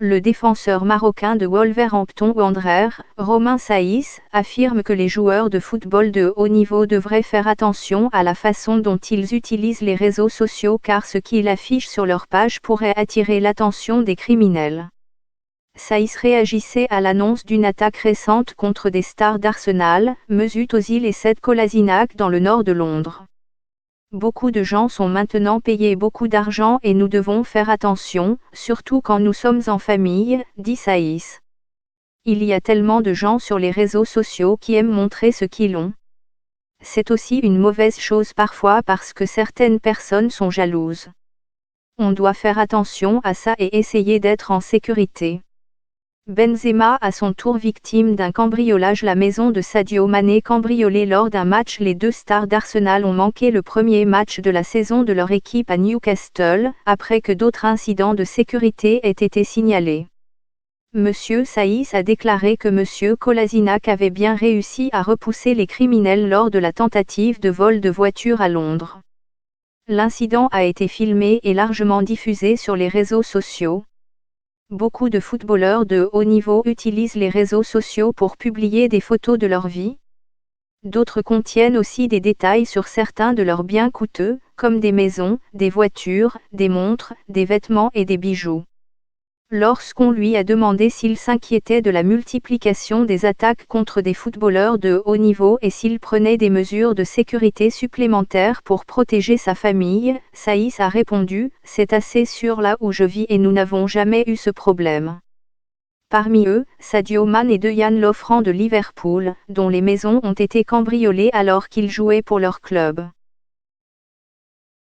Le défenseur marocain de Wolverhampton Wanderers, Romain Saïss, affirme que les joueurs de football de haut niveau devraient faire attention à la façon dont ils utilisent les réseaux sociaux car ce qu'ils affichent sur leur page pourrait attirer l'attention des criminels. Saïss réagissait à l'annonce d'une attaque récente contre des stars d'Arsenal, Mesut Ozil et Sead Kolasinac dans le nord de Londres. Beaucoup de gens sont maintenant payés beaucoup d'argent et nous devons faire attention, surtout quand nous sommes en famille, dit Saïss. Il y a tellement de gens sur les réseaux sociaux qui aiment montrer ce qu'ils ont. C'est aussi une mauvaise chose parfois parce que certaines personnes sont jalouses. On doit faire attention à ça et essayer d'être en sécurité. Benzema à son tour victime d'un cambriolage. La maison de Sadio Mané cambriolée lors d'un match. Les deux stars d'Arsenal ont manqué le premier match de la saison de leur équipe à Newcastle, après que d'autres incidents de sécurité aient été signalés. Monsieur Saïss a déclaré que Monsieur Kolasinac avait bien réussi à repousser les criminels lors de la tentative de vol de voiture à Londres. L'incident a été filmé et largement diffusé sur les réseaux sociaux. Beaucoup de footballeurs de haut niveau utilisent les réseaux sociaux pour publier des photos de leur vie. D'autres contiennent aussi des détails sur certains de leurs biens coûteux, comme des maisons, des voitures, des montres, des vêtements et des bijoux. Lorsqu'on lui a demandé s'il s'inquiétait de la multiplication des attaques contre des footballeurs de haut niveau et s'il prenait des mesures de sécurité supplémentaires pour protéger sa famille, Saïss a répondu « C'est assez sûr là où je vis et nous n'avons jamais eu ce problème ». Parmi eux, Sadio Mané et Dejan Lovren de Liverpool, dont les maisons ont été cambriolées alors qu'ils jouaient pour leur club.